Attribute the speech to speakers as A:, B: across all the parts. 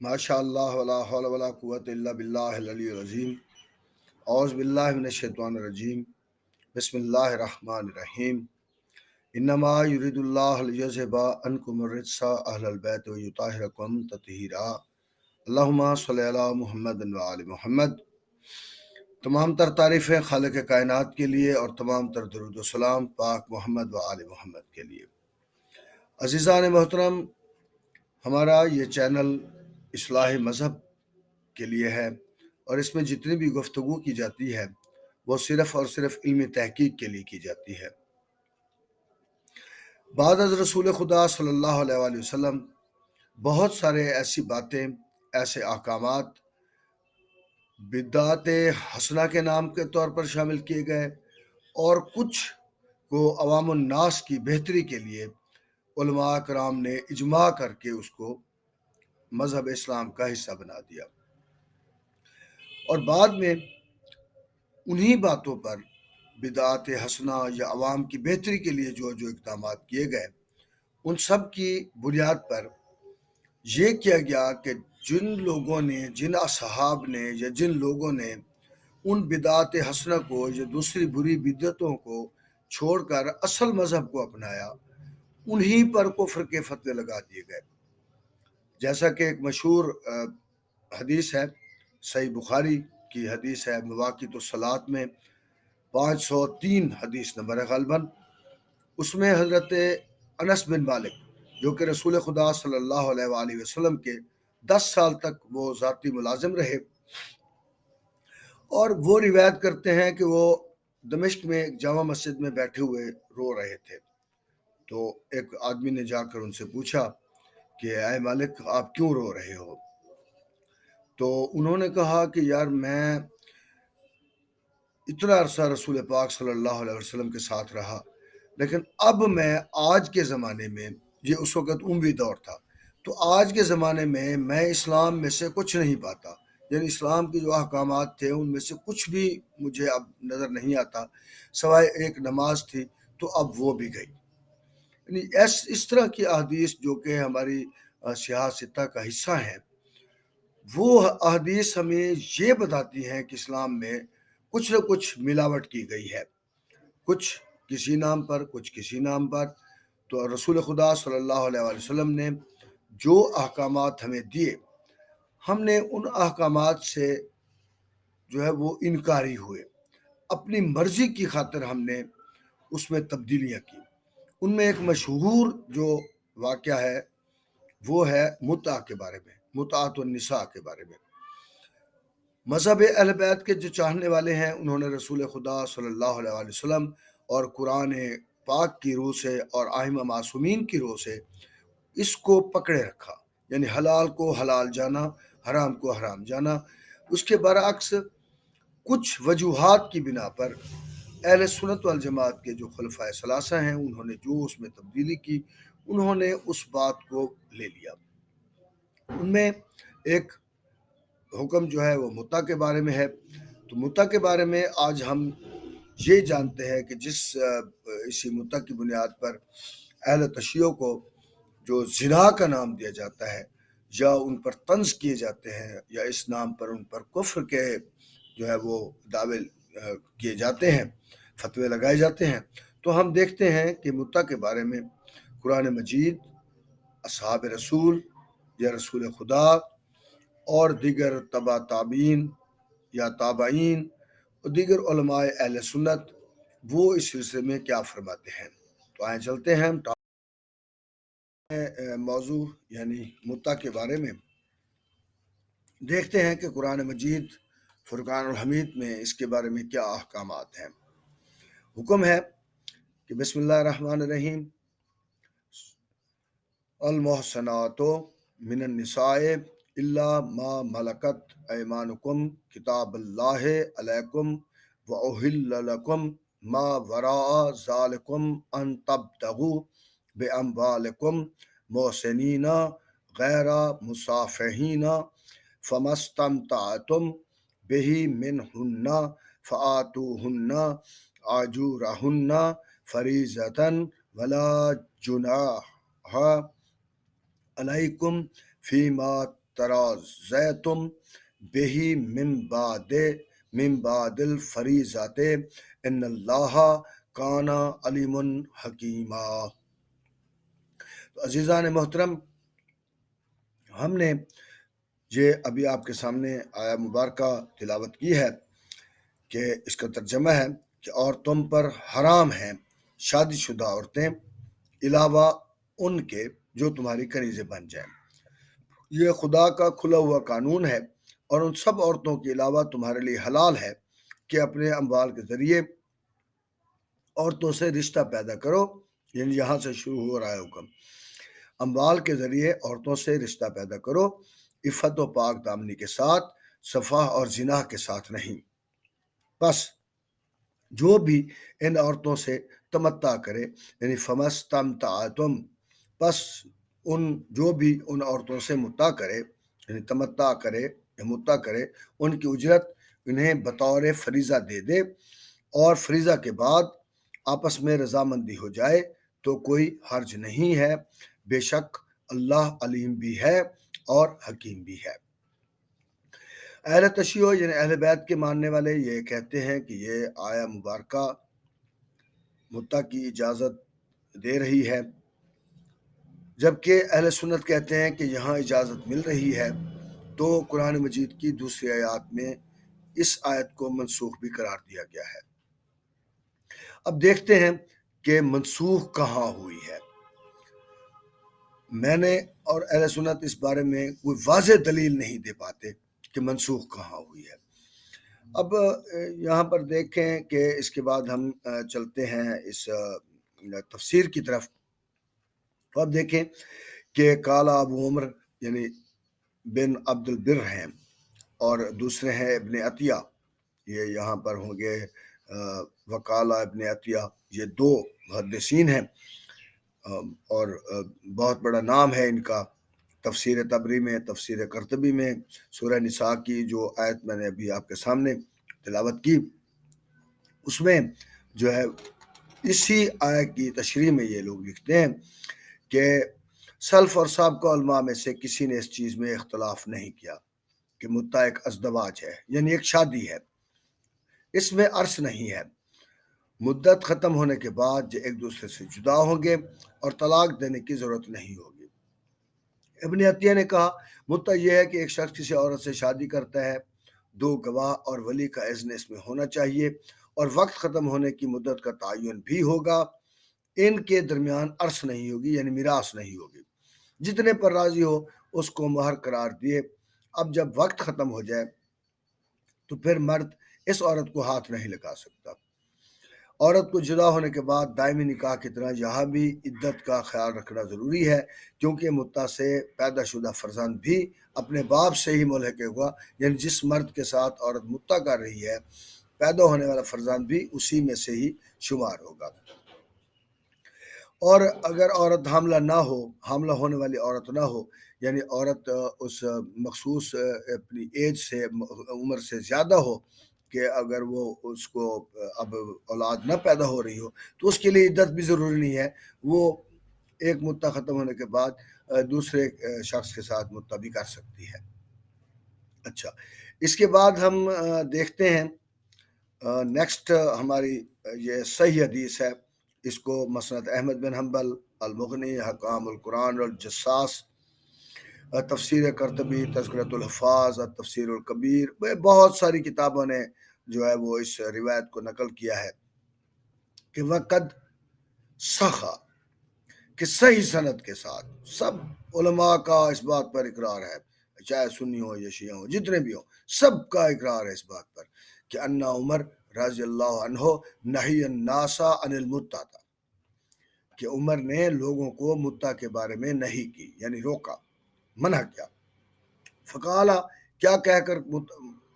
A: ماشاء اللہ ولا حول ولا قوت الا باللہ العلی العظیم اعوذ باللہ من الشیطان الرجیم بسم اللہ الرحمن الرحیم انما یرید اللہ لیذھب عنکم الرجس اہل البیت ویطہرکم تطہیرا اللہم صلی علی محمد و آل محمد۔ تمام تر تعریفیں خالق کائنات کے لیے اور تمام تر درود و سلام پاک محمد و آل محمد کے لیے۔ عزیزان محترم، ہمارا یہ چینل اصلاح مذہب کے لیے ہے اور اس میں جتنی بھی گفتگو کی جاتی ہے وہ صرف اور صرف علمی تحقیق کے لیے کی جاتی ہے۔ بعد از رسول خدا صلی اللہ علیہ وآلہ وسلم بہت سارے ایسی باتیں، ایسے احکامات بدعت حسنہ کے نام کے طور پر شامل کیے گئے اور کچھ کو عوام الناس کی بہتری کے لیے علماء کرام نے اجماع کر کے اس کو مذہب اسلام کا حصہ بنا دیا، اور بعد میں انہی باتوں پر بدعت حسنہ یا عوام کی بہتری کے لیے جو اقدامات کیے گئے ان سب کی بنیاد پر یہ کیا گیا کہ جن لوگوں نے، جن اصحاب نے یا جن لوگوں نے ان بدعت حسنہ کو یا دوسری بری بدعتوں کو چھوڑ کر اصل مذہب کو اپنایا، انہی پر کفر کے فتوے لگا دیے گئے۔ جیسا کہ ایک مشہور حدیث ہے، صحیح بخاری کی حدیث ہے، مواقیت الصلاۃ میں 503 حدیث نمبر ہے غالباً، اس میں حضرت انس بن مالک جو کہ رسول خدا صلی اللہ علیہ وآلہ وسلم کے 10 سال تک وہ ذاتی ملازم رہے، اور وہ روایت کرتے ہیں کہ وہ دمشق میں ایک جامع مسجد میں بیٹھے ہوئے رو رہے تھے، تو ایک آدمی نے جا کر ان سے پوچھا کہ اے مالک آپ کیوں رو رہے ہو؟ تو انہوں نے کہا کہ یار میں اتنا عرصہ رسول پاک صلی اللہ علیہ وسلم کے ساتھ رہا، لیکن اب میں آج کے زمانے میں، یہ اس وقت اموی دور تھا، تو آج کے زمانے میں اسلام میں سے کچھ نہیں پاتا، یعنی اسلام کی جو احکامات تھے ان میں سے کچھ بھی مجھے اب نظر نہیں آتا، سوائے ایک نماز تھی تو اب وہ بھی گئی۔ یعنی اس طرح کی احادیث جو کہ ہماری سیاہ ستہ کا حصہ ہیں، وہ احادیث ہمیں یہ بتاتی ہیں کہ اسلام میں کچھ نہ کچھ ملاوٹ کی گئی ہے، کچھ کسی نام پر، کچھ کسی نام پر۔ تو رسول خدا صلی اللہ علیہ وآلہ وسلم نے جو احکامات ہمیں دیے، ہم نے ان احکامات سے جو ہے وہ انکاری ہوئے، اپنی مرضی کی خاطر ہم نے اس میں تبدیلیاں کی۔ ان میں ایک مشہور جو واقعہ ہے وہ ہے متع کے بارے میں، متعۃ النساء کے بارے میں۔ مذہب اہل بیت کے جو چاہنے والے ہیں انہوں نے رسول خدا صلی اللہ علیہ وآلہ وسلم اور قرآن پاک کی روح سے اور ائمہ معصومین کی روح سے اس کو پکڑے رکھا، یعنی حلال کو حلال جانا، حرام کو حرام جانا۔ اس کے برعکس کچھ وجوہات کی بنا پر اہل سنت والجماعت کے جو خلفائے ثلاثہ ہیں انہوں نے جو اس میں تبدیلی کی، انہوں نے اس بات کو لے لیا۔ ان میں ایک حکم جو ہے وہ متع کے بارے میں ہے۔ تو متع کے بارے میں آج ہم یہ جانتے ہیں کہ جس اسی متع کی بنیاد پر اہل تشیع کو جو زنا کا نام دیا جاتا ہے یا ان پر طنز کیے جاتے ہیں یا اس نام پر ان پر کفر کے جو ہے وہ دعوے کیے جاتے ہیں، فتوے لگائے جاتے ہیں، تو ہم دیکھتے ہیں کہ متع کے بارے میں قرآن مجید، اصحاب رسول یا رسول خدا اور دیگر تبع تابعین یا تابعین اور دیگر علماء اہل سنت وہ اس سلسلے میں کیا فرماتے ہیں۔ تو آئیں چلتے ہیں ہم موضوع یعنی متع کے بارے میں، دیکھتے ہیں کہ قرآن مجید فرقان الحمید میں اس کے بارے میں کیا احکامات ہیں۔ حکم ہے کہ بسم اللہ الرحمن الرحیم، المحصنات من النساء الا ما ملکت ایمانکم کتاب اللہ علیکم واحل لکم ما وراء ذالکم ان تبتغوا باموالکم محسنین غیر مصافحین فما استمتعتم به منہن فآتوہن اجورہن فریضۃ ولا جناح علیکم فیما ترازیتم بہی من بعد الفریضات ان اللہ کانا علیم حکیمہ۔ عزیزان محترم، ہم نے یہ ابھی آپ کے سامنے آیا مبارکہ تلاوت کی ہے کہ اس کا ترجمہ ہے کہ اور تم پر حرام ہیں شادی شدہ عورتیں علاوہ ان کے جو تمہاری کنیزیں بن جائیں۔ یہ خدا کا کھلا ہوا قانون ہے، اور ان سب عورتوں کے علاوہ تمہارے لیے حلال ہے کہ اپنے اموال کے ذریعے عورتوں سے رشتہ پیدا کرو، یعنی یہاں سے شروع ہو رہا ہے حکم، اموال کے ذریعے عورتوں سے رشتہ پیدا کرو، عفت و پاک دامنی کے ساتھ، صفاح اور زنا کے ساتھ نہیں۔ بس جو بھی ان عورتوں سے تمتع کرے، یعنی فمستمتعتم، بس جو بھی ان عورتوں سے متع کرے، یعنی تمتع کرے یا متع کرے، ان کی اجرت انہیں بطور فریضہ دے دے، اور فریضہ کے بعد آپس میں رضامندی ہو جائے تو کوئی حرج نہیں ہے، بے شک اللہ علیم بھی ہے اور حکیم بھی ہے۔ اہل تشیع یعنی اہل بیت کے ماننے والے یہ کہتے ہیں کہ یہ آیا مبارکہ متع کی اجازت دے رہی ہے، جبکہ اہل سنت کہتے ہیں کہ یہاں اجازت مل رہی ہے تو قرآن مجید کی دوسری آیات میں اس آیت کو منسوخ بھی قرار دیا گیا ہے۔ اب دیکھتے ہیں کہ منسوخ کہاں ہوئی ہے۔ میں نے اور اہل سنت اس بارے میں کوئی واضح دلیل نہیں دے پاتے کہ منسوخ کہاں ہوئی ہے۔ اب یہاں پر دیکھیں کہ اس کے بعد ہم چلتے ہیں اس تفسیر کی طرف، تو اب دیکھیں کہ کالا ابو عمر یعنی بن عبد البر ہیں، اور دوسرے ہیں ابن عطیہ، یہ یہاں پر ہوں گے وکالہ ابن عطیہ، یہ دو محدثین ہیں اور بہت بڑا نام ہے ان کا۔ تفسیر طبری میں، تفسیر قرطبی میں، سورہ نساء کی جو آیت میں نے ابھی آپ کے سامنے تلاوت کی، اس میں جو ہے اسی آیت کی تشریح میں یہ لوگ لکھتے ہیں کہ سلف اور سابقہ علماء میں سے کسی نے اس چیز میں اختلاف نہیں کیا کہ متع ایک ازدواج ہے، یعنی ایک شادی ہے، اس میں عرس نہیں ہے، مدت ختم ہونے کے بعد جو ایک دوسرے سے جدا ہوں گے اور طلاق دینے کی ضرورت نہیں ہوگی۔ ابن عطیہ نے کہا متع یہ ہے کہ ایک شخص کسی عورت سے شادی کرتا ہے، دو گواہ اور ولی کا اذن اس میں ہونا چاہیے، اور وقت ختم ہونے کی مدت کا تعین بھی ہوگا، ان کے درمیان عرس نہیں ہوگی، یعنی میراث نہیں ہوگی، جتنے پر راضی ہو اس کو مہر قرار دیے۔ اب جب وقت ختم ہو جائے تو پھر مرد اس عورت کو ہاتھ نہیں لگا سکتا۔ عورت کو جدا ہونے کے بعد دائمی نکاح کی طرح یہاں بھی عدت کا خیال رکھنا ضروری ہے، کیونکہ متع سے پیدا شدہ فرزند بھی اپنے باپ سے ہی ملحق ہوا، یعنی جس مرد کے ساتھ عورت متع کر رہی ہے پیدا ہونے والا فرزند بھی اسی میں سے ہی شمار ہوگا۔ اور اگر عورت حاملہ نہ ہو، حاملہ ہونے والی عورت نہ ہو، یعنی عورت اس مخصوص اپنی ایج سے، عمر سے زیادہ ہو کہ اگر وہ اس کو اب اولاد نہ پیدا ہو رہی ہو تو اس کے لیے عدت بھی ضروری نہیں ہے، وہ ایک متع ختم ہونے کے بعد دوسرے شخص کے ساتھ متع بھی کر سکتی ہے۔ اچھا، اس کے بعد ہم دیکھتے ہیں نیکسٹ ہماری یہ صحیح حدیث ہے، اس کو مسند احمد بن حنبل، المغنی، حکام القرآن الجساس، تفسیر قرطبی، تذکرۃ الحفاظ، تفسیر الکبیر، بہت ساری کتابوں نے جو ہے وہ اس روایت کو نقل کیا ہے کہ وقد سخا، کہ صحیح سند کے ساتھ سب علماء کا اس بات پر اقرار ہے، چاہے سنی ہو یا شیعہ ہو، جتنے بھی ہو، سب کا اقرار ہے اس بات پر کہ انا عمر رضی اللہ عنہ نہی الناس عن المتع، کہ عمر نے لوگوں کو متع کے بارے میں نہیں کی، یعنی روکا، منع کیا۔ فقالا، کیا کہہ کر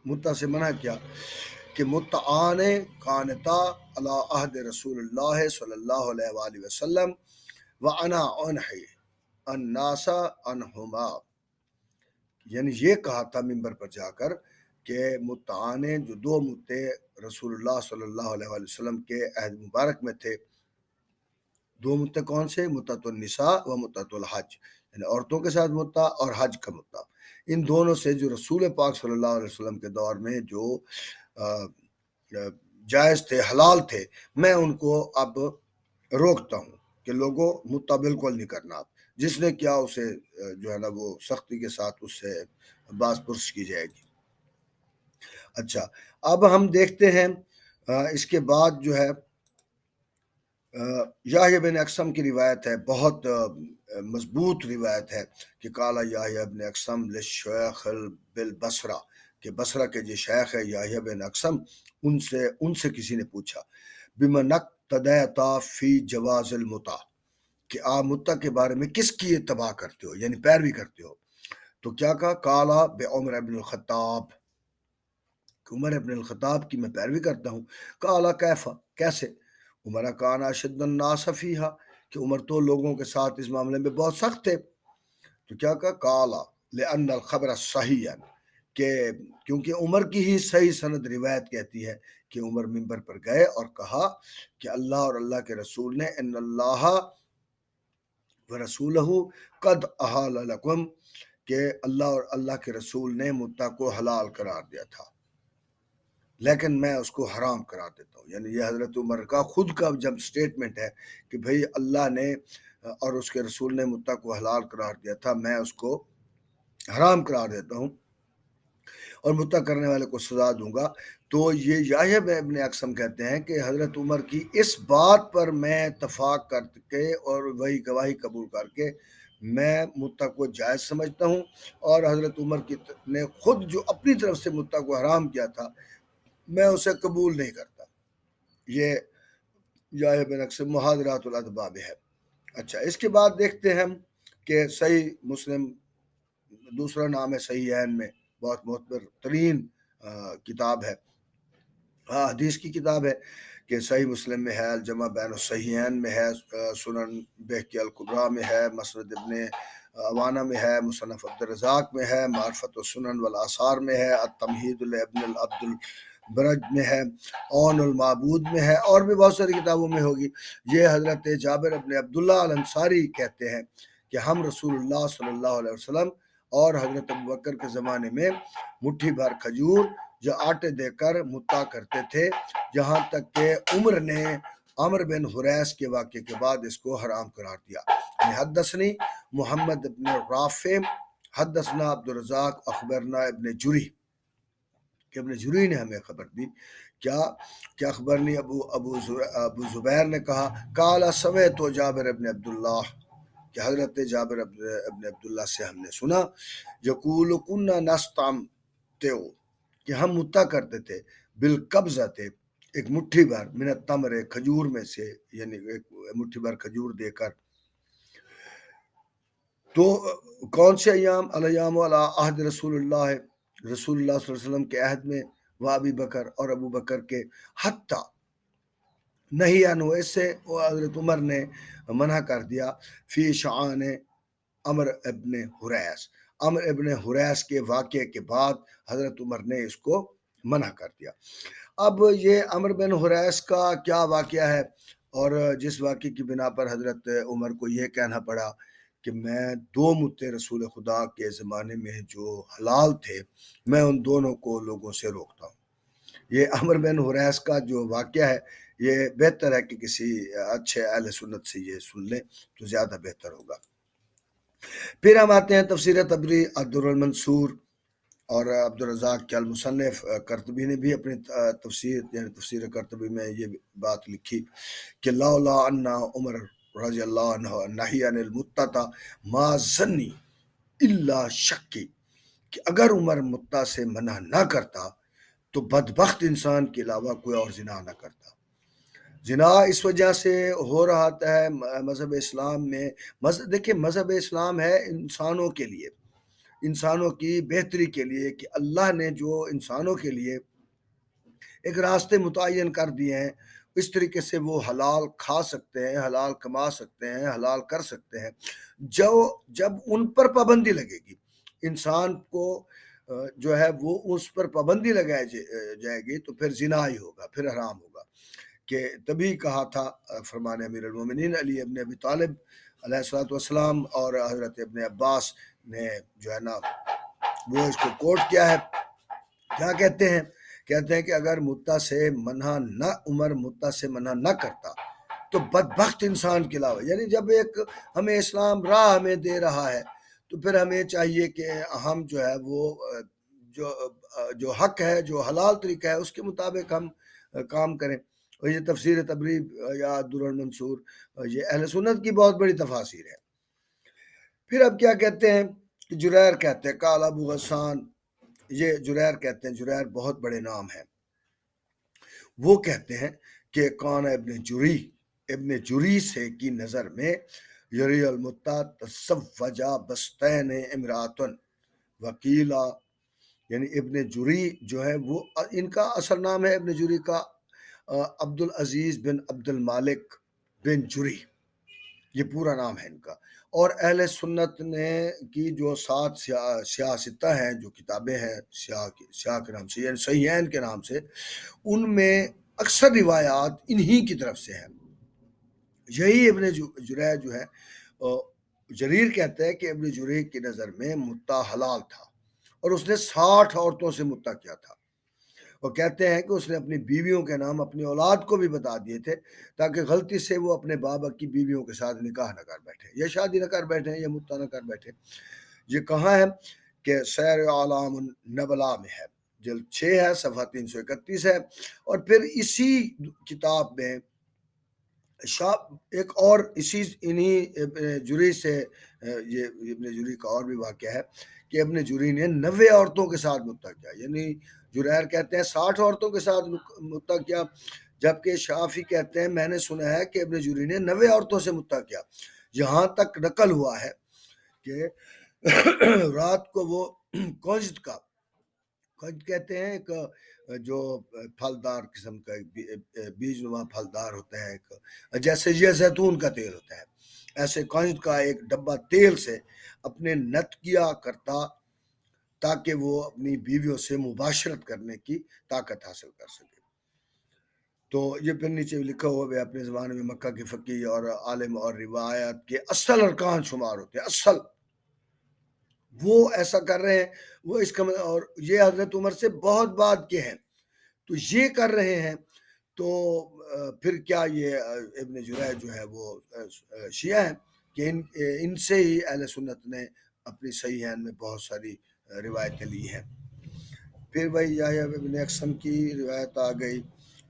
A: متع سے منع کیا کہ متعان کانتا علی عہد رسول اللہ صلی اللہ علیہ وآلہ وسلم وانا انحی الناس عنہما، یعنی یہ کہا تھا ممبر پر جا کر کہ متعان جو دو متع رسول اللہ صلی اللہ علیہ وآلہ وسلم کے عہد مبارک میں تھے، دو متع کون سے؟ متعۃ النساء و متعۃ الحج، یعنی عورتوں کے ساتھ متع اور حج کا متع، ان دونوں سے جو رسول پاک صلی اللہ علیہ وسلم کے دور میں جو جائز تھے، حلال تھے، میں ان کو اب روکتا ہوں کہ لوگوں متع بالکل نہیں کرنا، آپ جس نے کیا اسے جو ہے نا وہ سختی کے ساتھ اس سے باز پرس کی جائے گی۔ اچھا، اب ہم دیکھتے ہیں اس کے بعد جو ہے یحییٰ بن اقسم کی روایت ہے، بہت مضبوط روایت ہے کہ قال یحییٰ بن اقسم للشیخ بالبصرہ، کہ بصرہ کے جو شیخ ہے یحییٰ بن اقسم، ان سے کسی نے پوچھا بمن اقتدیت فی جواز المتع، کہ آپ متع کے بارے میں کس کی اتباع کرتے ہو، یعنی پیروی کرتے ہو؟ تو کیا کہا؟ قالا بعمر ابن الخطاب، کہ عمر ابن الخطاب کی میں پیروی کرتا ہوں۔ قالا کیفا، کیسے؟ عمر کان اشد الناس فیہا، کہ عمر تو لوگوں کے ساتھ اس معاملے میں بہت سخت تھے۔ تو کیا کہا؟ قالا لأن الخبر صحیحا، کہ کیونکہ عمر کی ہی صحیح سند روایت کہتی ہے کہ عمر منبر پر گئے اور کہا کہ اللہ اور اللہ کے رسول نے ان اللہ ورسولہ قد احال لکم، کہ اللہ اور اللہ کے رسول نے متع کو حلال قرار دیا تھا لیکن میں اس کو حرام قرار دیتا ہوں۔ یعنی یہ حضرت عمر کا خود کا جب سٹیٹمنٹ ہے کہ بھئی اللہ نے اور اس کے رسول نے متع کو حلال قرار دیا تھا، میں اس کو حرام قرار دیتا ہوں اور متع کرنے والے کو سزا دوں گا۔ تو یہ یحییٰ ابن اقسم کہتے ہیں کہ حضرت عمر کی اس بات پر میں اتفاق کر کے اور وہی گواہی قبول کر کے میں متع کو جائز سمجھتا ہوں، اور حضرت عمر نے خود جو اپنی طرف سے متع کو حرام کیا تھا میں اسے قبول نہیں کرتا۔ یہ یحییٰ بن اقسم محاضرات الادباب ہے۔ اچھا، اس کے بعد دیکھتے ہیں کہ صحیح مسلم، دوسرا نام ہے صحیحین میں، بہت معتبر ترین کتاب ہے، حدیث کی کتاب ہے، کہ صحیح مسلم میں ہے، الجمع بین الصحیحین میں ہے، سنن بہقی الکبریٰ میں ہے، مسند ابن عوانہ میں ہے، مصنف عبدالرزاق میں ہے، معرفت السنن والآثار میں ہے، التمہید لابن عبد البرج میں ہے، عون المعبود میں ہے، اور بھی بہت ساری کتابوں میں ہوگی۔ یہ حضرت جابر ابن عبداللہ الانصاری کہتے ہیں کہ ہم رسول اللہ صلی اللہ علیہ وسلم اور حضرت ابوبکر کے زمانے میں مٹھی بھر کھجور جو آٹے دے کر متع کرتے تھے، جہاں تک کہ عمر نے عمر بن حریث کے واقعے کے بعد اس کو حرام قرار دیا۔ حدثنی محمد ابن رافع حدثنا عبدالرزاق اخبرنا ابن جری، کہ ابن جری نے ہمیں خبر دی، کیا اخبرنی ابو زبیر نے کہا قال سمعت جابر ابن عبداللہ، کہ حضرت جابر ابن عبداللہ سے ہم نے سنا، یقول کنا نستمتع، کہ ہم متع کرتے تھے، بالقبضۃ، ایک مٹھی بھر، من التمر، کھجور میں سے، یعنی ایک مٹھی بھر کھجور دے کر۔ تو کون سے ایام؟ الیام علی عہد رسول اللہ، رسول اللہ صلی اللہ علیہ وسلم کے عہد میں، و ابی بکر، اور ابو بکر کے، حتی نہیں انو، اس سے حضرت عمر نے منع کر دیا، فی شعان عمر ابن حریث، عمر ابن حریث کے واقعے کے بعد حضرت عمر نے اس کو منع کر دیا۔ اب یہ عمر بن حریث کا کیا واقعہ ہے، اور جس واقعے کی بنا پر حضرت عمر کو یہ کہنا پڑا کہ میں دو متع رسول خدا کے زمانے میں جو حلال تھے میں ان دونوں کو لوگوں سے روکتا ہوں۔ یہ عمر بن حریث کا جو واقعہ ہے، یہ بہتر ہے کہ کسی اچھے اہل سنت سے یہ سن لیں تو زیادہ بہتر ہوگا۔ پھر ہم آتے ہیں تفسیر طبری الدر المنصور، اور عبدالرزاق کے المصنف قرطبی نے بھی اپنی تفسیر، یعنی تفسیر قرطبی میں یہ بات لکھی کہ لولا ان عمر رضی اللہ عنہ نہی عن المتع ما ظنی الا شکی، کہ اگر عمر متع سے منع نہ کرتا تو بدبخت انسان کے علاوہ کوئی اور زنا نہ کرتا۔ زنا اس وجہ سے ہو رہا ہے مذہب اسلام میں، دیکھیں مذہب اسلام ہے انسانوں کے لیے، انسانوں کی بہتری کے لیے، کہ اللہ نے جو انسانوں کے لیے ایک راستے متعین کر دیے ہیں، اس طریقے سے وہ حلال کھا سکتے ہیں، حلال کما سکتے ہیں، حلال کر سکتے ہیں۔ جب ان پر پابندی لگے گی، انسان کو جو ہے وہ اس پر پابندی لگائی جائے گی، تو پھر زنا ہی ہوگا، پھر حرام ہوگا۔ کہ تبھی کہا تھا فرمان امیر المومنین علی ابن ابی طالب علیہ الصلوۃ والسلام اور حضرت ابن عباس نے جو ہے نا وہ اس کو کوٹ کیا ہے، کیا کہتے ہیں کہ اگر متا سے منع نہ عمر متا سے منع نہ کرتا تو بدبخت انسان کے علاوہ، یعنی جب ایک ہمیں اسلام راہ ہمیں دے رہا ہے تو پھر ہمیں چاہیے کہ ہم جو ہے وہ جو حق ہے، جو حلال طریقہ ہے، اس کے مطابق ہم کام کریں۔ اور یہ تفسیر تبریب یا در المنصور یہ اہل سنت کی بہت بڑی تفاسیر ہے۔ پھر اب کیا کہتے ہیں کہ جریر کہتے ہیں قال ابو غسان، یہ جریر کہتے ہیں، جریر بہت بڑے نام ہیں، وہ کہتے ہیں کہ کون ابن جری سے کی نظر میں یری المتا تصوجا بستین امراتن وکیلا، یعنی ابن جری جو ہے وہ ان کا اصل نام ہے ابن جری کا عبد العزیز بن عبد المالک بن جری، یہ پورا نام ہے ان کا۔ اور اہل سنت نے کی جو 7 سیاستہ ہیں، جو کتابیں ہیں سیاہ کے نام سے یعنی صحیحین کے نام سے، ان میں اکثر روایات انہی کی طرف سے ہیں۔ یہی ابن جریح جو ہے جریر کہتے ہیں کہ ابن جریح کی نظر میں متا حلال تھا اور اس نے 60 عورتوں سے متا کیا تھا، اور کہتے ہیں کہ اس نے اپنی بیویوں کے نام اپنی اولاد کو بھی بتا دیے تھے تاکہ غلطی سے وہ اپنے بابا کی بیویوں کے ساتھ نکاح نہ کر بیٹھے، یا شادی نہ کر بیٹھے، یا متا نہ کر بیٹھے۔ یہ کہاں ہے کہ سیر اعلام النبلا میں ہے، جلد 6 ہے، صفحہ 331 ہے۔ اور پھر اسی کتاب میں ایک اور انہی ابن جری سے یہ ابن جری کا اور بھی واقعہ ہے کہ ابن جری نے 90 عورتوں کے ساتھ متا کیا، یعنی جریر کہتے ہیں 60 عورتوں کے ساتھ متا کیا، جبکہ شافی کہتے ہیں میں نے سنا ہے کہ ابن جری نے 90 عورتوں سے متا کیا۔ یہاں تک نقل ہوا ہے کہ رات کو وہ کنجد کہتے ہیں ایک جو پھلدار قسم کا بیج نما پھلدار ہوتا ہے، ایک جیسے یہ زیتون کا تیل ہوتا ہے، ایسے کنجد کا ایک ڈبہ تیل سے اپنے نت کیا کرتا تاکہ وہ اپنی بیویوں سے مباشرت کرنے کی طاقت حاصل کر سکے۔ تو یہ پھر نیچے لکھا ہوا ہے اپنے زمانے میں مکہ کے فقیہ اور عالم اور روایت کے اصل ارکان شمار ہوتے ہیں، اصل وہ ایسا کر رہے ہیں، وہ اس کا اور یہ حضرت عمر سے بہت بعد کے ہیں، تو یہ کر رہے ہیں، تو پھر کیا یہ ابن جریح جو ہے وہ شیعہ ہیں کہ ان سے ہی اہل سنت نے اپنی صحیحین میں بہت ساری روایتیں لی ہیں۔ پھر وہی یحییٰ ابن اقسم کی روایت آ گئی۔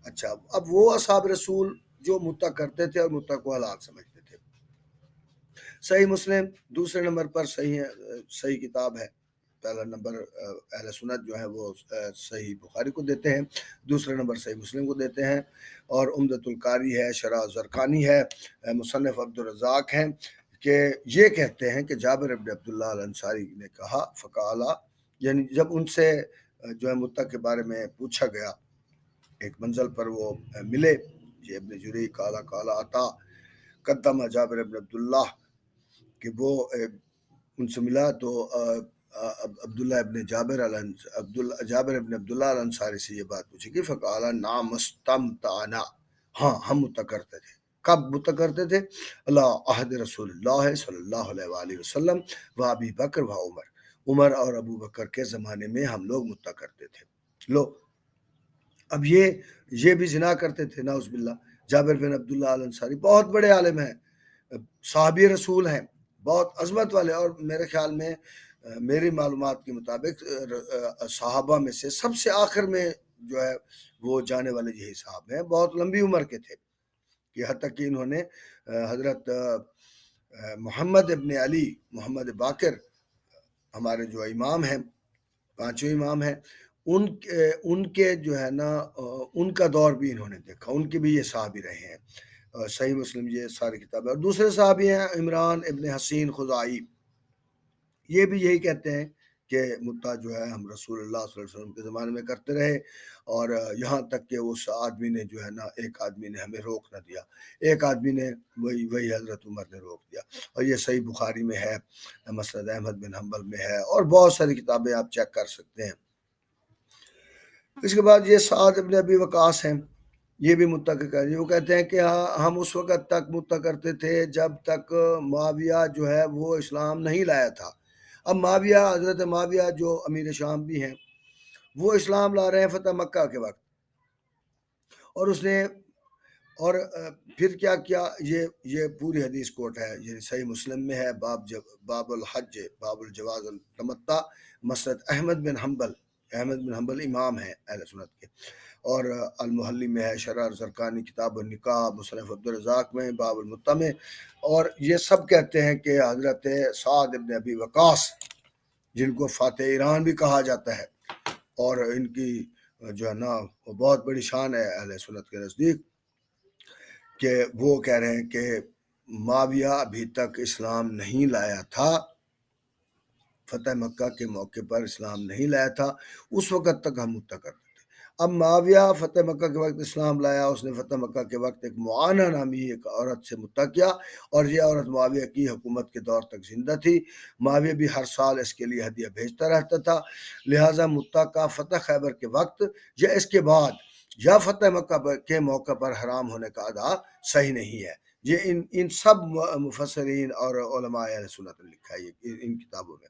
A: اچھا، اب وہ اصحاب رسول جو متا کرتے تھے اور متا کو حلال سمجھتے تھے۔ صحیح مسلم دوسرے نمبر پر صحیح کتاب ہے، پہلا نمبر اہل سنت جو ہے وہ صحیح بخاری کو دیتے ہیں، دوسرے نمبر صحیح مسلم کو دیتے ہیں، اور عمدۃ القاری ہے، شرح زرقانی ہے، مصنف عبدالرزاق ہیں، کہ یہ کہتے ہیں کہ جابر ابن عبداللہ الانصاری نے کہا فقالا، یعنی جب ان سے جو ہے متا کے بارے میں پوچھا گیا، ایک منزل پر وہ ملے، یہ ابن جری کالا عطا قدم جابر ابن عبداللہ، کہ وہ ان سے ملا تو عبداللہ ابن جابر ابن عبداللہ الانصاری سے یہ بات پوچھی کہ فقالا نام استمتعنا، ہاں ہم متا کرتے تھے۔ کب متا کرتے تھے؟ اللہ عہد رسول اللہ صلی اللہ علیہ وآلہ وسلم و ابی بکر و عمر اور ابو بکر کے زمانے میں ہم لوگ متا کرتے تھے۔ لو اب یہ بھی زنا کرتے تھے نعوذ باللہ۔ جابر بن عبداللہ الانصاری بہت بڑے عالم ہیں، صحابی رسول ہیں، بہت عظمت والے، اور میرے خیال میں میری معلومات کے مطابق صحابہ میں سے سب سے آخر میں جو ہے وہ جانے والے یہی صاحب ہیں، بہت لمبی عمر کے تھے، کہ حتیٰ کہ انہوں نے حضرت محمد ابن علی محمد باقر ہمارے جو امام ہیں، 5 امام ہیں، ان کے جو ہے نا ان کا دور بھی انہوں نے دیکھا، ان کے بھی یہ صحابی رہے ہیں۔ صحیح مسلم یہ ساری کتابیں، اور دوسرے صحابی ہیں عمران ابن حسین خزائی، یہ بھی یہی کہتے ہیں کہ متا جو ہے ہم رسول اللہ صلی اللہ علیہ وسلم کے زمانے میں کرتے رہے، اور یہاں تک کہ اس آدمی نے جو ہے نا ایک آدمی نے ہمیں روک نہ دیا، ایک آدمی نے وہی حضرت عمر نے روک دیا، اور یہ صحیح بخاری میں ہے، مسند احمد بن حنبل میں ہے، اور بہت ساری کتابیں آپ چیک کر سکتے ہیں۔ اس کے بعد یہ سعد ابن ابی وقاص ہیں، یہ بھی متا کے وہ کہتے ہیں کہ ہم اس وقت تک متا کرتے تھے جب تک معاویہ جو ہے وہ اسلام نہیں لایا تھا، اب معاویہ، حضرت معاویہ جو امیر شام بھی ہیں، وہ اسلام لا رہے ہیں فتح مکہ کے وقت، اور اس نے اور پھر کیا کیا، یہ پوری حدیث کوٹ ہے، یہ صحیح مسلم میں ہے، باب الحج، باب الجواز التمتع، مسند احمد بن حنبل امام ہیں اہل سنت کے، اور المحلی میں ہے، شرح زرقانی کتاب النکاح، مصنف عبدالرزاق میں باب المتع میں، اور یہ سب کہتے ہیں کہ حضرت سعد ابن ابی وقاص، جن کو فاتح ایران بھی کہا جاتا ہے، اور ان کی جو ہے نا وہ بہت بڑی شان ہے اہل سنت کے نزدیک، کہ وہ کہہ رہے ہیں کہ معاویہ ابھی تک اسلام نہیں لایا تھا، فتح مکہ کے موقع پر اسلام نہیں لایا تھا، اس وقت تک ہم متع کرتے تھے۔ اب معاویہ فتح مکہ کے وقت اسلام لایا، اس نے فتح مکہ کے وقت ایک معانہ نامی ایک عورت سے متع کیا، اور یہ عورت معاویہ کی حکومت کے دور تک زندہ تھی، معاویہ بھی ہر سال اس کے لیے ہدیہ بھیجتا رہتا تھا، لہٰذا متع کا فتح خیبر کے وقت یا اس کے بعد یا فتح مکہ کے موقع پر حرام ہونے کا ادا صحیح نہیں ہے۔ یہ ان سب مفسرین اور علماء اہل سنت نے لکھا ہے ان کتابوں میں۔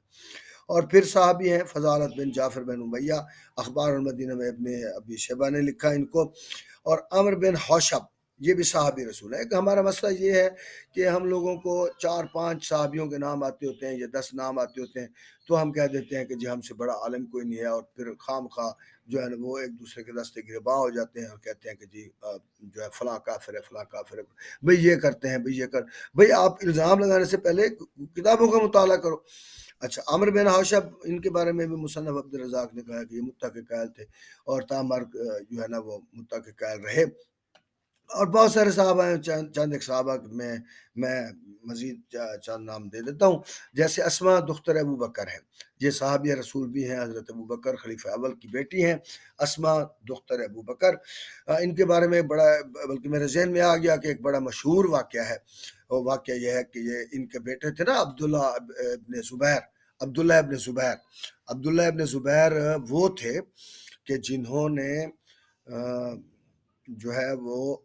A: اور پھر صحابی ہیں فضالت بن جعفر بن امیہ، اخبار المدینہ میں ابن ابی شیبہ نے لکھا ان کو، اور عمر بن حوشب، یہ بھی صحابی رسول ہے۔ ہمارا مسئلہ یہ ہے کہ ہم لوگوں کو 4-5 صحابیوں کے نام آتے ہوتے ہیں یا 10 نام آتے ہوتے ہیں، تو ہم کہہ دیتے ہیں کہ جی ہم سے بڑا عالم کوئی نہیں ہے، اور پھر خام خواہ جو ہے نا وہ ایک دوسرے کے دستے گرباں ہو جاتے ہیں اور کہتے ہیں کہ جی جو ہے فلاں کافر ہے، فلاں کافر ہے، بھئی یہ کرتے ہیں، بھئی یہ کر، بھئی آپ الزام لگانے سے پہلے کتابوں کا مطالعہ کرو۔ اچھا، عمر بن حوشب، ان کے بارے میں بھی مصنف عبدالرزاق نے کہا کہ یہ متع کے قائل تھے، اور تامرگ جو ہے نا وہ متع کے قائل رہے، اور بہت سارے صحابہ ہیں، چند ایک صحابہ میں مزید چند نام دے دیتا ہوں، جیسے اسماء دختر ابو بکر ہیں، یہ صحابیہ رسول بھی ہیں، حضرت ابو بکر خلیفہ اول کی بیٹی ہیں اسماء دختر ابو بکر، ان کے بارے میں بڑا، بلکہ میرے ذہن میں آ گیا کہ ایک بڑا مشہور واقعہ ہے، اور واقعہ یہ ہے کہ یہ ان کے بیٹے تھے نا عبداللہ ابن زبیر وہ تھے کہ جنہوں نے جو ہے وہ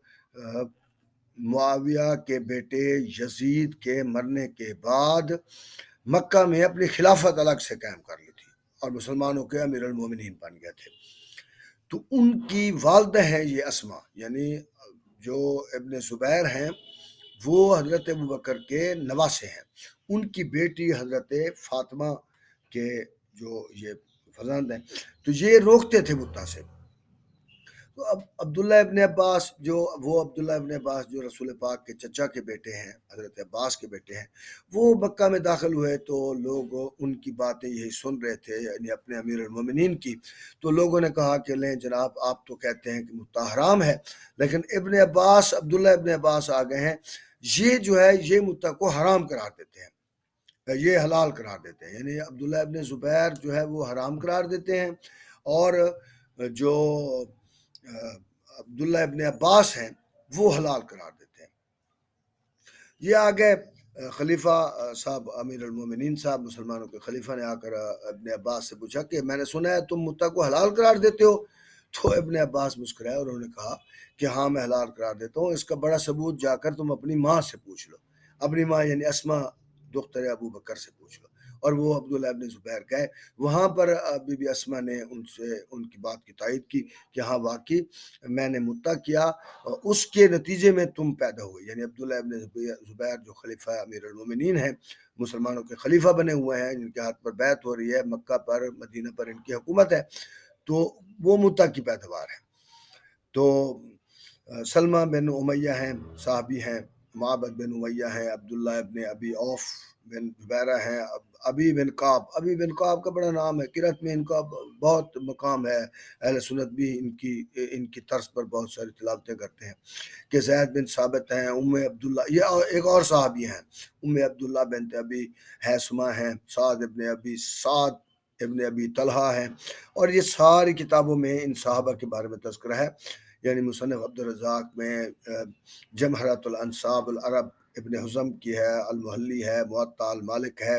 A: معاویہ کے بیٹے یزید کے مرنے کے بعد مکہ میں اپنی خلافت الگ سے قائم کر لی تھی، اور مسلمانوں کے امیر المومنین بن گئے تھے۔ تو ان کی والدہ ہیں یہ اسماء، یعنی جو ابن زبیر ہیں وہ حضرت ابوبکر کے نواسے ہیں، ان کی بیٹی حضرت فاطمہ کے جو یہ فرزند ہیں، تو یہ روکتے تھے متع سے۔ تو اب عبداللہ ابن عباس جو رسول پاک کے چچا کے بیٹے ہیں، حضرت عباس کے بیٹے ہیں، وہ مکہ میں داخل ہوئے تو لوگ ان کی باتیں یہی سن رہے تھے، یعنی اپنے امیر المومنین کی، تو لوگوں نے کہا کہ لیں جناب آپ تو کہتے ہیں کہ متع حرام ہے، لیکن عبداللہ ابن عباس آ گئے ہیں، یہ جو ہے یہ متع کو حرام قرار دیتے ہیں، یہ حلال قرار دیتے ہیں، یعنی عبداللہ ابن زبیر جو ہے وہ حرام قرار دیتے ہیں، اور جو عبداللہ ابن عباس ہیں وہ حلال قرار دیتے ہیں۔ یہ آگے خلیفہ صاحب، امیر المومنین صاحب، مسلمانوں کے خلیفہ نے آ کر ابن عباس سے پوچھا کہ میں نے سنا ہے تم متع کو حلال قرار دیتے ہو، تو ابن عباس مسکرائے اور انہوں نے کہا کہ ہاں میں حلال قرار دیتا ہوں، اس کا بڑا ثبوت جا کر تم اپنی ماں سے پوچھ لو، اپنی ماں یعنی اسماء دختر ابو بکر سے پوچھ لو، اور وہ عبداللہ ابن زبیر گئے، وہاں پر بی بی اسماء نے ان کی بات کی تائید کی کہ ہاں واقعی میں نے متع کیا، اس کے نتیجے میں تم پیدا ہوئے، یعنی عبداللہ ابن زبیر جو خلیفہ امیر المومنین ہیں، مسلمانوں کے خلیفہ بنے ہوئے ہیں، جن کے ہاتھ پر بیعت ہو رہی ہے، مکہ پر مدینہ پر ان کی حکومت ہے، تو وہ متع کی پیداوار ہے۔ تو سلمہ بن امیہ ہیں، صحابی ہیں، معبد بن امیہ ہیں، عبداللہ ابن ابی اوف بن جبیرہ ہیں، ابی بن کعب کا بڑا نام ہے، قرأت میں ان کا بہت مقام ہے، اہل سنت بھی ان کی طرز پر بہت ساری تلاوتیں کرتے ہیں، کہ زید بن ثابت ہیں، ام عبداللہ، یہ ایک اور صحابی ہیں، ام عبداللہ بنت ابی حیثمہ ہیں، سعد ابن ابی طلحہ ہیں، اور یہ ساری کتابوں میں ان صحابہ کے بارے میں تذکرہ ہے، یعنی مصنف عبدالرزاق میں جمہرۃ الانصاب العرب ابن حزم کی ہے، المحلی ہے، موطا المالک ہے،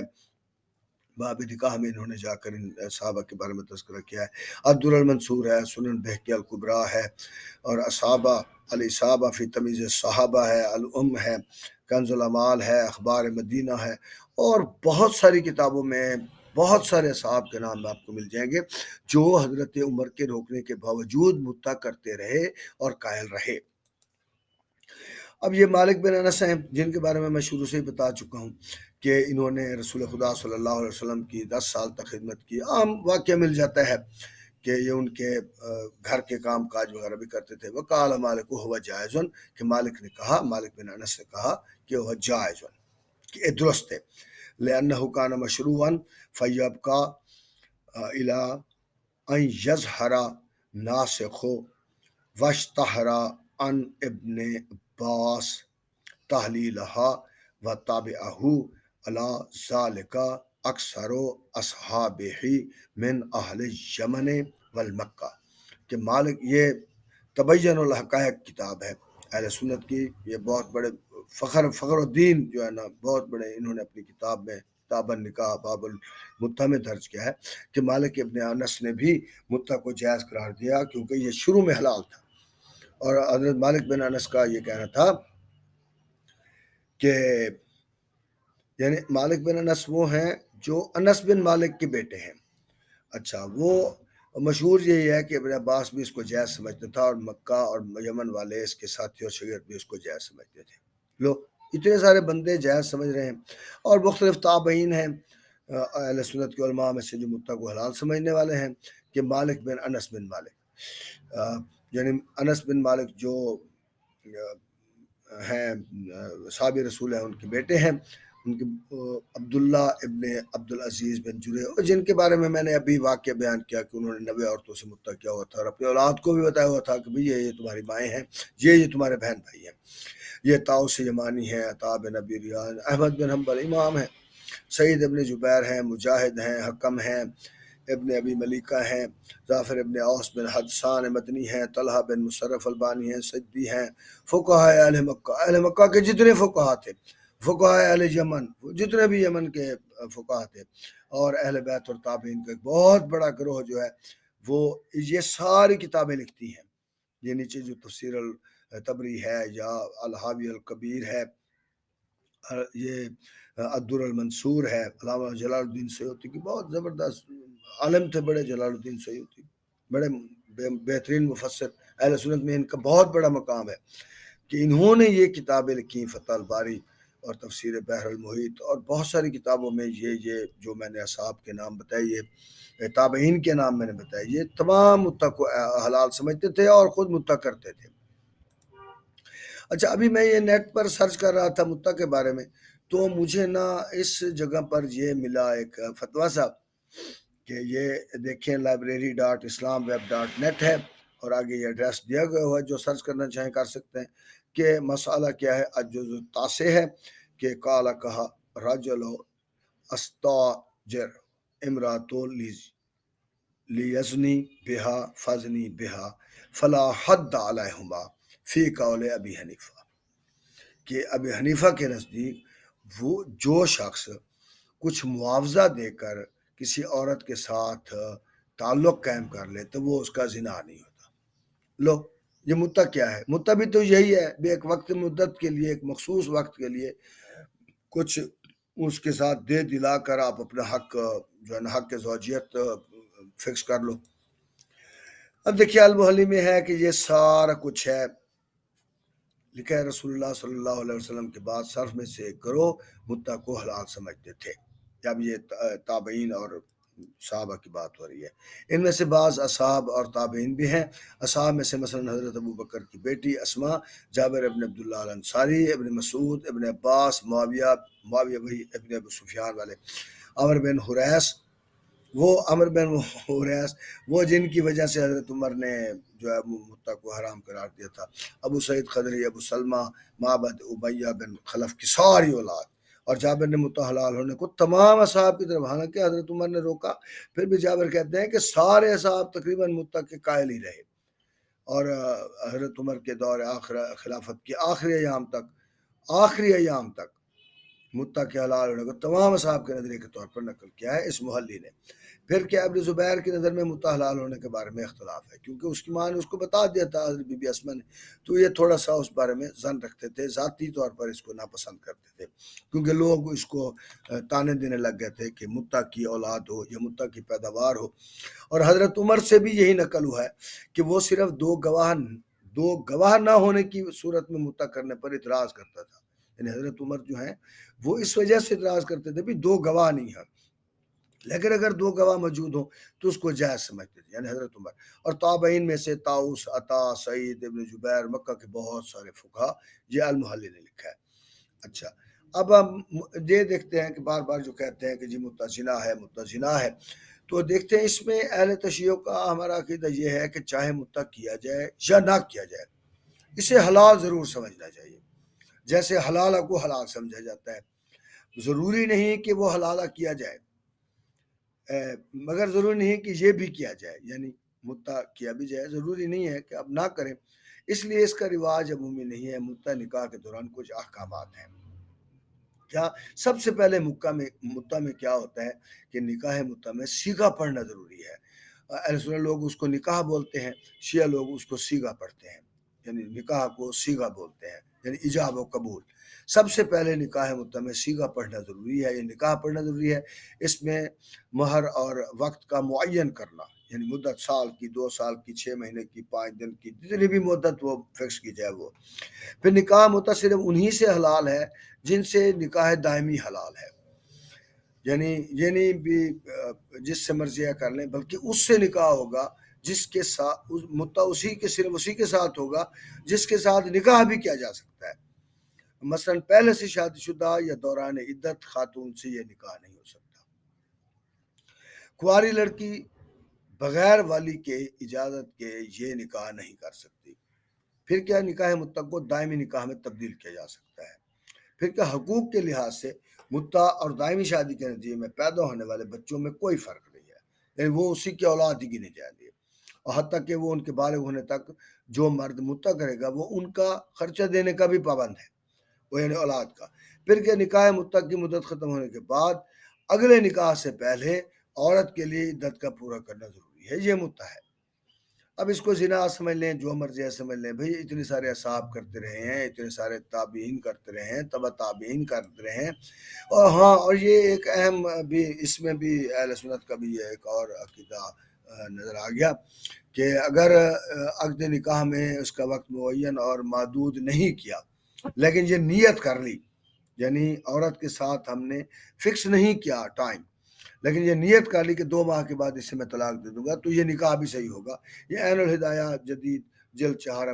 A: باب نکاح میں انہوں نے جا کر ان صحابہ کے بارے میں تذکرہ کیا ہے، الدر المنصور ہے، سنن بہقی الکبریٰ ہے، اور الاصابہ فی تمیز الصحابہ ہے، الام ہے، کنز الامال ہے، اخبار مدینہ ہے، اور بہت ساری کتابوں میں بہت سارے اصحاب کے نام آپ کو مل جائیں گے جو حضرت عمر کے روکنے کے باوجود متع کرتے رہے اور قائل رہے۔ اب یہ مالک بن انس ہیں جن کے بارے میں شروع سے ہی بتا چکا ہوں کہ انہوں نے رسول خدا صلی اللہ علیہ وسلم کی 10 سال تک خدمت کی۔ عام واقعہ مل جاتا ہے کہ یہ ان کے گھر کے کام کاج وغیرہ بھی کرتے تھے۔ وقال مالک ہوا جائزن، کہ مالک نے کہا، مالک بن انس نے کہا کہ وہ جائزن، کہ یہ درست ہے، لأنه كان مشروعا فيبقى إلى أن يظهر ناسخ واشتهر عن ابن عباس تحلیلها وتابعه على ذلك اکثر اصحابہ من اہل یمن والمکہ، کہ مالک، یہ تبین الحقائق کتاب ہے اہل سنت کی، یہ بہت بڑے فخر الدین جو ہے نا، بہت بڑے انہوں نے اپنی کتاب میں کتاب النکاح باب المتع میں درج کیا ہے کہ مالک ابن انس نے بھی متع کو جائز قرار دیا کیونکہ یہ شروع میں حلال تھا۔ اور حضرت مالک بن انس کا یہ کہنا تھا کہ یعنی مالک بن انس وہ ہیں جو انس بن مالک کے بیٹے ہیں۔ اچھا، وہ مشہور یہی ہے کہ ابن عباس بھی اس کو جائز سمجھتا تھا اور مکہ اور یمن والے اس کے ساتھی اور شاگرد بھی اس کو جائز سمجھتے تھے۔ لو، اتنے سارے بندے جائز سمجھ رہے ہیں، اور مختلف تابعین ہیں اہل سنت کے علماء میں سے جو متع کو حلال سمجھنے والے ہیں، کہ مالک بن انس بن مالک، یعنی انس بن مالک جو ہیں صحابی رسول ہیں، ان کے بیٹے ہیں، ان کے عبداللہ ابن عبدالعزیز بن جرے، اور جن کے بارے میں میں نے ابھی واقعہ بیان کیا کہ انہوں نے 90 عورتوں سے متع کیا ہوا تھا اور اپنی اولاد کو بھی بتایا ہوا تھا کہ بھئی یہ تمہاری مائیں ہیں، یہ تمہارے بہن بھائی ہیں۔ یہ طاؤس یمانی ہیں، عطا بن ابی ریان، احمد بن حنبل امام ہیں، سعید ابن جبیر ہیں، مجاہد ہیں، حکم ہیں، ابن ابی ملیکہ ہیں، ظافر ابن اوس بن حدثان مدنی ہیں، طلحہ بن مصرف البانی ہیں، سدی ہیں، فقہاء اہل مکہ کے جتنے فقہاء تھے، فقہاء اہل یمن جتنے بھی یمن کے فقہاء تھے، اور اہل بیت اور تابعین کا ایک بہت بڑا گروہ جو ہے وہ یہ ساری کتابیں لکھتی ہیں۔ یہ نیچے جو تفسیر الطبری ہے یا الحاوی الکبیر ہے، یہ الدر المنصور ہے، علامہ جلال الدین سیوطی کی بہت زبردست عالم تھے، بڑے جلال الدین سیوطی، بڑے بہترین مفسر، اہل سنت میں ان کا بہت بڑا مقام ہے کہ انہوں نے یہ کتابیں لکھی، فتح الباری اور تفسیر بحر المحیط، اور بہت ساری کتابوں میں یہ جو میں نے اصحاب کے نام بتائے، یہ تابعین کے نام میں نے بتائے، یہ تمام متع کو حلال سمجھتے تھے اور خود متع کرتے تھے۔ اچھا، ابھی میں یہ نیٹ پر سرچ کر رہا تھا متع کے بارے میں، تو مجھے نا اس جگہ پر یہ ملا ایک فتویٰ سا کہ یہ دیکھیں library.islamweb.net ہے، اور آگے یہ ایڈریس دیا گیا ہوا ہے، جو سرچ کرنا چاہیں کر سکتے ہیں کہ مسئلہ کیا ہے۔ الجزء التاسع ہے کہ قال کہا رجل استاجر امرات لیزنی بہا فزنی بہا فلا حد علیہما فی قول ابی حنیفہ، کہ ابی حنیفہ کے نزدیک وہ جو شخص کچھ معاوضہ دے کر کسی عورت کے ساتھ تعلق قائم کر لے تو وہ اس کا زنا نہیں ہوتا۔ لو، یہ متع کیا ہے؟ متع بھی تو یہی ہے، بھی ایک وقت مدت کے لیے، ایک مخصوص وقت کے لیے کچھ اس کے ساتھ دے دلا کر آپ اپنا حق جو ہے نا، حق زوجیت فکس کر لو۔ اب دیکھیے المحلی میں ہے کہ یہ سارا کچھ ہے، لکھا ہے رسول اللہ صلی اللہ علیہ وسلم کے بعد صرف میں سے ایک گروہ متع کو حلال سمجھتے تھے۔ جب یہ تابعین اور صحابہ کی بات ہو رہی ہے، ان میں سے بعض اصحاب اور تابعین بھی ہیں۔ اصحاب میں سے مثلا حضرت ابو بکر کی بیٹی اسماء، جابر ابن عبداللہ الانصاری، ابن مسعود، ابن عباس، معاویہ وہی ابن ابو سفیان والے، عمر بن حریث وہ جن کی وجہ سے حضرت عمر نے جو ہے متع کو حرام قرار دیا تھا، ابو سعید خدری، ابو سلمہ، معبد، امیہ بن خلف کی ساری اولاد، اور جابر نے متع حلال ہونے کو تمام اصحاب کی طرف، حالانکہ حضرت عمر نے روکا، پھر بھی جابر کہتے ہیں کہ سارے اصحاب تقریباً متع کے قائل ہی رہے، اور حضرت عمر کے دور خلافت کے آخری ایام تک متع کے حلال ہونے کو تمام اصحاب کے نظریے کے طور پر نقل کیا ہے اس محلی نے۔ پھر کیا ابن زبیر کی نظر میں متع حلال ہونے کے بارے میں اختلاف ہے، کیونکہ اس کی ماں نے اس کو بتا دیا تھا حضرت بی بی اسما نے، تو یہ تھوڑا سا اس بارے میں ظن رکھتے تھے، ذاتی طور پر اس کو ناپسند کرتے تھے، کیونکہ لوگ اس کو تانے دینے لگ گئے تھے کہ متع کی اولاد ہو یا متع کی پیداوار ہو۔ اور حضرت عمر سے بھی یہی نقل ہوا ہے کہ وہ صرف دو گواہ نہ ہونے کی صورت میں متع کرنے پر اعتراض کرتا تھا، یعنی حضرت عمر جو ہیں وہ اس وجہ سے اعتراض کرتے تھے بھی دو گواہ نہیں ہیں، لیکن اگر دو گواہ موجود ہوں تو اس کو جائز سمجھتے تھے، یعنی حضرت عمر۔ اور تابعین میں سے طاؤس، عطا، سعید ابن جبیر، مکہ کے بہت سارے فقہا، یہ المحلی نے لکھا ہے۔ اچھا، اب ہم یہ دیکھتے ہیں کہ بار بار جو کہتے ہیں کہ جی متع زنا ہے، متع زنا ہے، تو دیکھتے ہیں اس میں اہل تشیع کا ہمارا عقیدہ یہ ہے کہ چاہے متع کیا جائے یا نہ کیا جائے، اسے حلال ضرور سمجھنا چاہیے، جیسے حلالہ کو حلال سمجھا جاتا ہے۔ ضروری نہیں کہ وہ حلالہ کیا جائے، مگر ضروری نہیں کہ یہ بھی کیا جائے، یعنی متع کیا بھی جائے، ضروری نہیں ہے کہ اب نہ کریں، اس لیے اس کا رواج عمومی نہیں ہے۔ متع نکاح کے دوران کچھ احکامات ہیں۔ کیا سب سے پہلے متع میں کیا ہوتا ہے کہ نکاح متع میں صیغہ پڑھنا ضروری ہے۔ اہل سنت لوگ اس کو نکاح بولتے ہیں، شیعہ لوگ اس کو صیغہ پڑھتے ہیں، یعنی نکاح کو صیغہ بولتے ہیں، یعنی ایجاب و قبول۔ سب سے پہلے نکاح متع میں صیغہ پڑھنا ضروری ہے، یہ نکاح پڑھنا ضروری ہے۔ اس میں مہر اور وقت کا معین کرنا، یعنی مدت سال کی، 2 سال کی، 6 مہینے کی، 5 دن کی، جتنی بھی مدت وہ فکس کی جائے وہ۔ پھر نکاح متع صرف انہی سے حلال ہے جن سے نکاح دائمی حلال ہے، یعنی یہ نہیں بھی جس سے مرضی کر لیں، بلکہ اس سے نکاح ہوگا جس کے ساتھ متع صرف اسی کے ساتھ ہوگا جس کے ساتھ نکاح بھی کیا جا سکتا ہے۔ مثلا پہلے سے شادی شدہ یا دوران عدت خاتون سے یہ نکاح نہیں ہو سکتا۔ کنواری لڑکی بغیر والی کے اجازت کے یہ نکاح نہیں کر سکتی۔ پھر کیا نکاح متع کو دائمی نکاح میں تبدیل کیا جا سکتا ہے۔ پھر کیا حقوق کے لحاظ سے متع اور دائمی شادی کے نتیجے میں پیدا ہونے والے بچوں میں کوئی فرق نہیں ہے، یعنی وہ اسی کی اولاد ہی گنی جائیں گے، اور حتیٰ کہ وہ ان کے بالغ ہونے تک جو مرد متع کرے گا وہ ان کا خرچہ دینے کا بھی پابند ہے، وہ یعنی اولاد کا۔ پھر کیا نکاح متع کی مدت ختم ہونے کے بعد اگلے نکاح سے پہلے عورت کے لیے عدت کا پورا کرنا ضروری ہے، یہ متع ہے۔ اب اس کو زنا سمجھ لیں، جو مرضی سمجھ لیں، بھئی اتنے سارے اصحاب کرتے رہے ہیں، اتنے سارے تابعین کرتے رہے ہیں، تبع تابعین کرتے رہے ہیں، اور ہاں، اور یہ ایک اہم بھی اس میں بھی اہل سنت کا بھی یہ ایک اور عقیدہ نظر آ گیا کہ اگر عقد نکاح میں اس کا وقت معین اور محدود نہیں کیا، لیکن یہ نیت کر لی، یعنی عورت کے ساتھ ہم نے فکس نہیں کیا ٹائم، لیکن یہ نیت کر لی کہ 2 ماہ کے بعد اس سے میں طلاق دے دوں گا، تو یہ نکاح بھی صحیح ہوگا۔ یہ عین الہدایہ جدید جلد 4